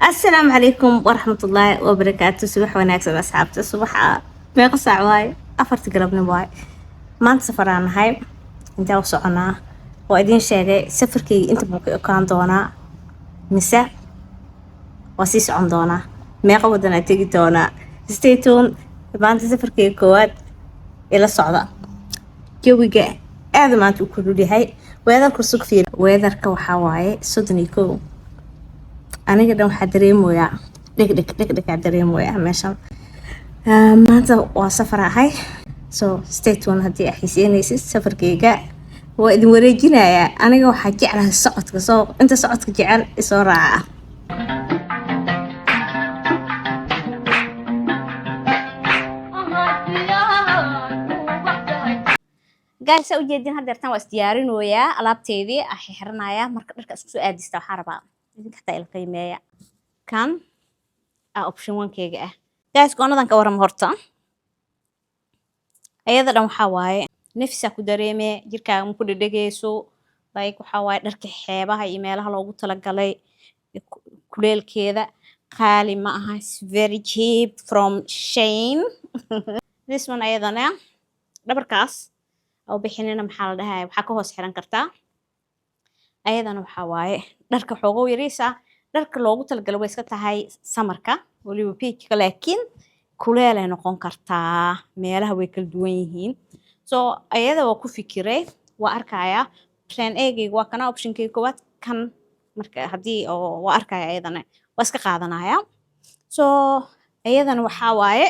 السلام عليكم ورحمة الله وبركاته. صباح وناكسن أصحابتي. صباح meeqa saac waaye 4 galabnimo waaye. maanta safar aan nahay intaa u soconaa oo idiin sheegay safarkayga inta buu ka ekaan doonaa mise waa sii socon doonaa meeqa wadan aan tegi doonaa. Stay tuned. maanta safarkayga koowaad ila socda. jawiga aad maanta u kulul yahay. weedarka sug fiir weedarka waxaa waaye 31. aniga dhan waxaa dareemoyaa dheg dareemoyaa meeshan. maanta waa safar ahay, so stay tuned haddii aad xiiseynaysid safarkayga. waa idin wareejinayaa. aniga waxaa jeclahay socodka, soo inta socodka jecel isoo raaca. guys saa ujeedin haddeertan waa isdiyaarinoyaa alaabteydii ah xiranayaa. marka dharka isku soo aadista waxaa rabaa idinka xataa ila qiimeeya kan option 1keyga ah. guys goonadan ka warama horta ayada dhan waxaa waaye nafisa ku dareemee jirkaaga ma ku dhedhegayso. like waxaa waaye dharka xeebaha iyo meelaha loogu talagalay kuleelkeeda qaali ma aha. It's very cheap from Shein. this one ayadana dhabarkaas oo bixinina maxaa la dhahay waxaa ka hoos xiran kartaa. ayadana waxaa waaye dharka xoogow yariisa dharka loogu talagalay way iska tahay samarka waliba peachka, laakiin kuleel ay noqon kartaa meelaha way kala duwan yihiin. so ayada waa ku fikiray waa arkaya plan A-gayga waa kana optionkayga koowaad kan. marka haddii oo waa arkaya ayadana waa iska qaadanaya. so ayadana waxaa waaye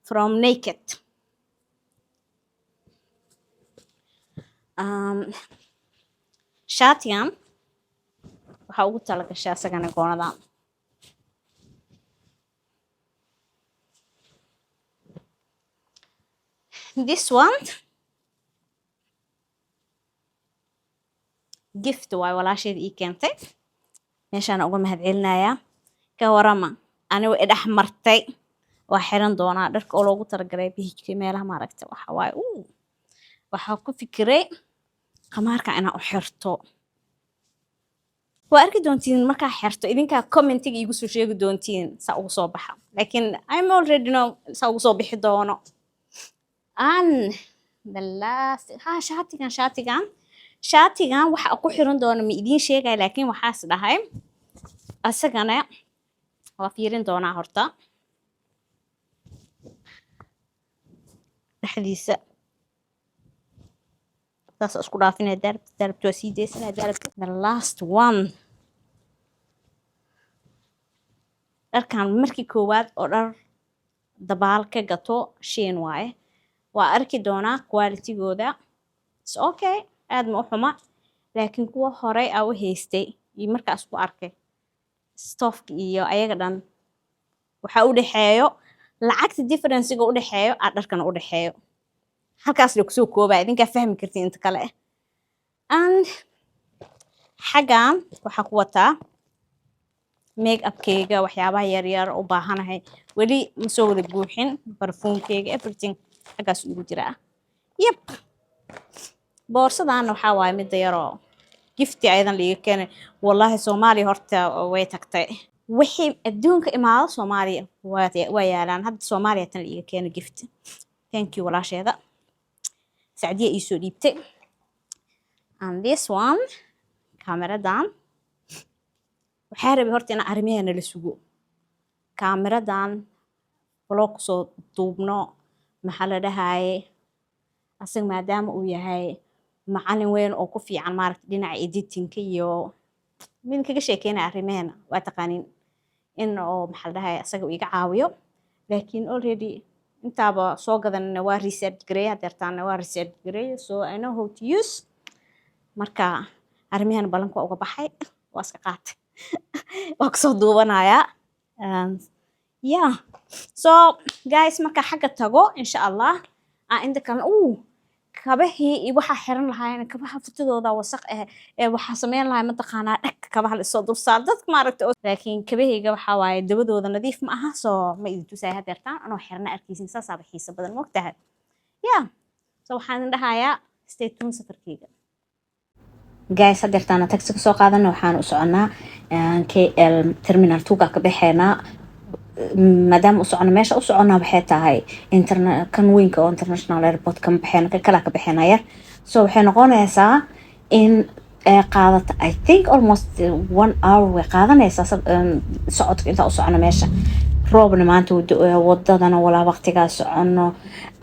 from Naked. shaatigan waxaa ugu talagashay asagana goonadan. this one gift waay walaasheeda ii keentay. meeshaana uga mahadcelinayaa. ka warama anigu idhex martay waa xiran doonaa dharka oo loogu talagalay bihijka meelaha maaragta waxaa waaye waxaa ku fikiray qamaarka inaa u xirto. waa arki doontiin markaa xirto idinkaa commentiga igu soo sheegi doontiin saa ugu soo baxa, laakiin I'm already know saa ugu soo bixi doono. the last shaatigan waxa ku xiran doono ma idiin sheegay, laakiin waxaas dhahay asagana waa fiirin doonaa horta dhexdiisa. taas isku dhaafinay darabto waa sii deysanay darabto. the last one dharkan markii koowaad oo dhar dabaal ka gato Shein waaye. waa arki doonaa qualitygooda. it's okay aad ma u xuma, laakiin kuwa horey aa u haystay iyo markaas ku arkay stofka iyo ayaga dhan waxaa u dhexeeyo lacagta differencega u dhexeeyo aa dharkana u dhexeeyo. halkaas la kusoo koobaa idinkaa fahmi kartiin inta kale. and xaggan waxaa ku wataa make upkeyga waxyaabaha yaryar u baahanahay weli ma soo wada buuxin. barfuunkeyga everything xaggaas ugu jiraa. yep boorsadana waxaa waaye midda yaroo gifti ayadan liiga keenay. wallahi soomaaliya horta way tagtay. wixii adduunka imaado soomaaliya waa yaalaan. hadda soomaaliya tan liiga keenay gift. thank you walaasheeda sacdiya ii soo dhiibtay. and this one kaamiradan waxaa rabay horta inaan arrimaheena la sugo. kaamiradan vlog kusoo duubno maxaa la dhahaye asaga maadaama uu yahay macalin weyn oo ku fiican maaragta dhinaca editingka iyo mid kaga sheekeynaya arrimaheena waa taqaanin in oo maxaa la dhahaye asaga uu iga caawiyo. laakiin already intaaba soo gadanna waa research gareey hadeertaana waa research gareey, so I know how to use. marka arrimaheena ballanka waa uga baxay waa iska qaatay waa kusoo duubanayaa. yeah so guys marka xagga tago insha allah inta kale kabahii iyo waxaa xiran lahaayeen kabaha futadooda wasaq ee waxaa sameyn lahaay mataqaanaa dhagka kabaha la isoo dulsaar dadka maaragta. laakiin kabahayga waxaa waaye dabadooda nadiif ma aha, soo ma idin tusaya hadeertaan anoo xirna arkaysin saasaaba xiisa badan moogtahay. yeah so waxaan idin dhahayaa stay tuned safarkeyga. guys hadeertaan taxi soo qaadana waxaan u soconaa KL terminal 2 ka baxeena maadaama u socono meesha u soconaa waxay tahay kan weynka oo international airport kan baxeena ka kala ka baxeenaya so waxay noqonaysaa in qaadata I think almost 1 hour way qaadanaysaa socodka inta u socono meesha roobna maanta wadadana walaa waqtigaa socono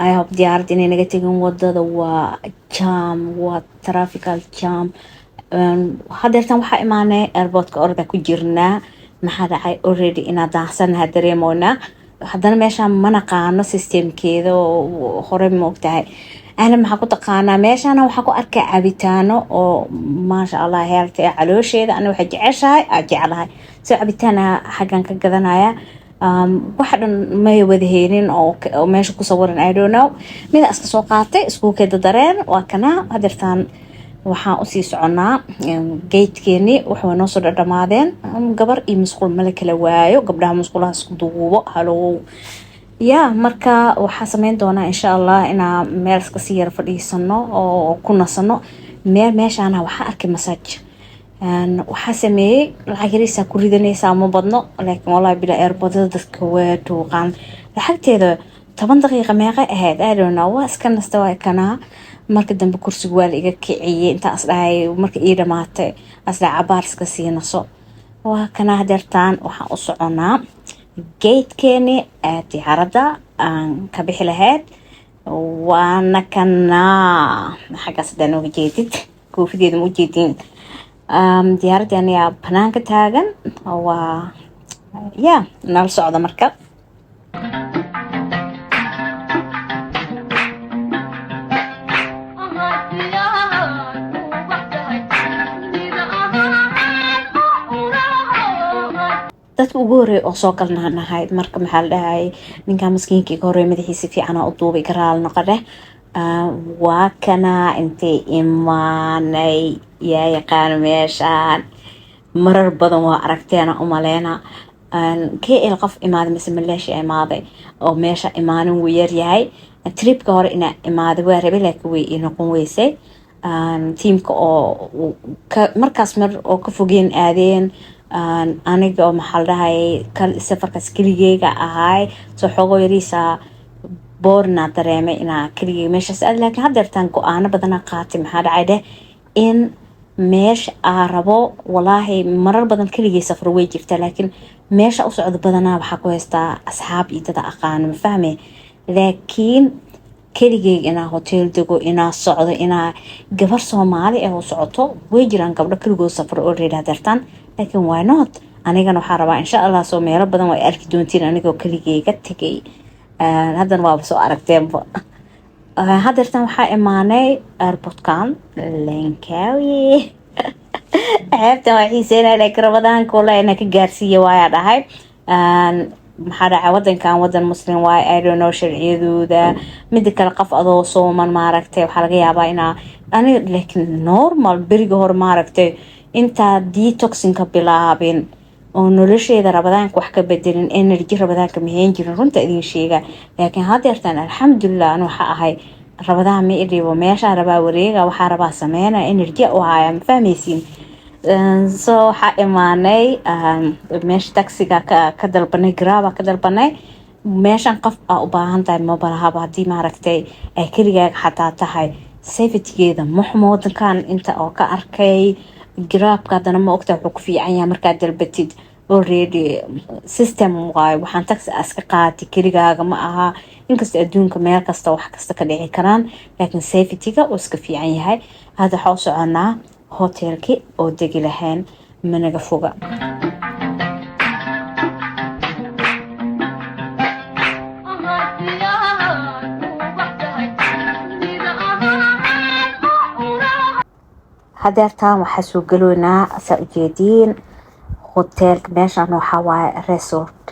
I hope diyaarad inay naga tegin wadada waa jam waa traffical jam hadeertan waxaa imaanay airportka orda ku jirnaa maxaa dhacay already inaa daansanaha dareemoona haddana meeshaan ma naqaano systemkeeda oo hore ma ogtahay أنا محكو تقانا ماشي أنا وحكو أركع عبيتانو أو ما شاء الله هيرتي علوشي إذا أنا وحج عشاي أجعلها سو عبيتانا حقا كجذنايا واحد ما يوذهيرين أو ماشي كصورن I don't know من أسقاطي اسكو كده درين وكنا هدرتان وحا أسيس عنا جيت كيني وحنا نوصل الرمادين قبر مسقول ملك لوايو قبلها مسقولها سقطوه هلو يا مركا وحاسمين دونا إن شاء الله إنا ميرس كسير فريسنو أو كنا صنو ماشي أنا وحأرك مساج وحاسمي العجريسة كوريدني سامو بدنو لكن والله بلا إيربود الكويت وقان لحقت هذا 8 دقيقة ميقا هذا I don't know واسكن نستوى كنا مركا دنب كرسي والي كيعي انت أصلاحي ومركا إيدا ماتي أصلاح عبارس كسي نصو وكنا هدرتان وحا أصعونا جيت كيني دياردا كبيح لهاد وانا كنا حاجة صدانو جيدد كوفي دي مو جيدين دياردا يعني بنانك تاغن و يا نال صعودة مركب dadka ugu horeey oo soo galnaanahay marka maxaa la dhahay ninka maskiinka ugu horeey madaxiisa fiican oo duubay garaal noqde waa kana intee imaanay yaa yaqaan meeshaan marar badan waa aragteena u maleena KL qof imaaday mise Malaysia imaaday oo meesha imaanin wuu yar yahay tripka hore ina imaaday waa rabay laakiin way noqon weysay teamka oo markaas mar oo ka fogeen aadeen aniga oo maxaa la dhahay safarkaas keligeyga ahay soo xogo yariisa boorna dareemay inaa keligeyga meeshaas aad laakiin hadeertaan go-aano badana qaatay maxaa dhacay in meesha rabo walaahi marar badan keligey safar way jirtaa laakiin meesha u socdo badanaa waxaa ku haystaa asxaab iyo dad aqaan ma fahmay laakiin keligeyga inaa hotel dego inaa socdo inaa gabar Soomaali u socoto way jiraan gabdho keligoo safar already hadeertaan laakiin why not anigana waxaa rabaa insha Allah soo meelo badan way arki doontiin anigoo keligeyga tagay haddana waa soo aragteenba hadeertaan waxaa imaanay airportkan Langkawi ceebta waa xiiseynaa laakiin Ramadaanka wallahi inaa ka gaarsiiya waayaa dhahay maxaa dhacay wadankan wadan muslim waay I don't know sharciyadooda mid kale qof adoo sooman maaragtay waxaa laga yaabaa inaa aniga laakiin normal beriga hor maaragtay inta detoxinka bilaabin oo nolosheeda Ramadaanka wax ka bedelin energy Ramadaanka miheen jirin runta idin sheega laakiin hadeertan alxamdulillah anu waxa ahay Ramadaan ma idhibo meesha rabaa wareega waxa rabaa sameeyna energy oo haya ma fahmaysiin so waxa imaanay meesha taxiga ka dalbanay graba ka dalbanay meeshan qof u baahan tahay mobile hadii maaragtay ay kaliya xataa tahay safety-geeda muxmuudkan inta oo ka arkay grabka hadana ma ogtaa wuxuu ku fiican yahay markaad dalbatid already system waay waxaan taxi aska qaati keligaaga ma aha inkasta adduunka meel kasta wax kasta ka dhici karaan laakiin safety-ga uu iska fiican yahay hada waxa u soconaa hotelki oo degi lahayn managa foga hadeertaan waxaa soo galoynaa saa ujeediin hotelka meeshaan waxaa waaye resort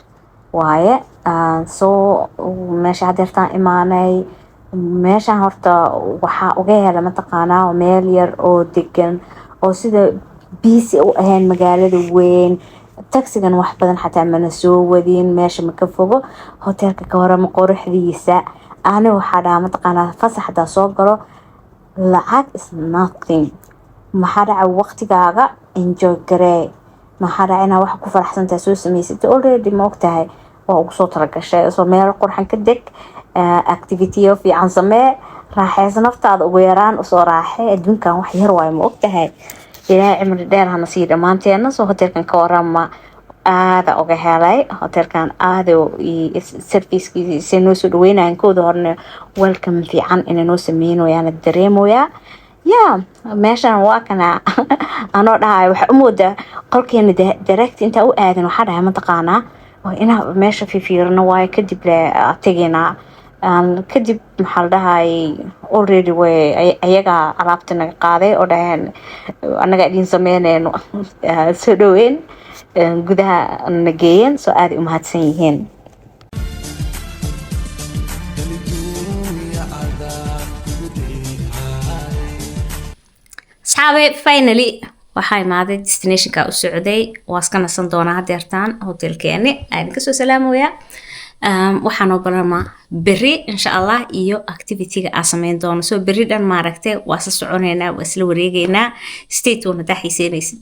waaye soo meesha hadeertaan imaanay meeshaan horta waxaa uga hela mataqaanaa meel yar oo degan oo sida busy u ahayn magaalada weyn taxigan wax badan xataa mana soo wadin meesha ma ka fogo hotelka ka warama quruxdiisa ani waxaa dhahaa mataqaanaa fasaxda soo galo lacag is nothing maxaa dhacay waqtigaaga enjoy garee, maxaa dhacay inaa wax ku faraxsantahay soo samaysatay already ma ogtahay waa ugu soo talagashay soo meel qurxan ka deg activity fiican samee raaxaysa naftaada ugu yaraan usoo raaxay adduunkan wax yar waayo ma ogtahay ilaahay cimri dheer hana sii dhammaanteena soo hotelkan ka warama aada uga helay hotelkan aada servicekiisa noo soo dhaweynayaan kooda horne welcome fiican inay noo sameynayaan dareemoyaa meeshan waa kana anoo dhahay waxa u moodaa qolkeena direct inta u aadan waxa dhahay mataqaanaa ina meesha fiirino waayo kadib la tageena kadib maxaa la dhahay already way ayaga alaabta naga qaaday oo dhahan anaga idin sameynayno soo dhaweyn gudaha nageeyeen soo aad u mahadsan yihiin saxaabe finally waxaa imaaday destinationka u socday waa iska nasan doonaa hadeertaan hotelkeeni aan kasoo salaamoyaa waxaan oo balama berri insha Allah iyo activity-ga aan sameyn doono soo berri dhan maaragtay waa sa soconeynaa waa isla wareegeynaa stay tuned hadaa xiiseynaysid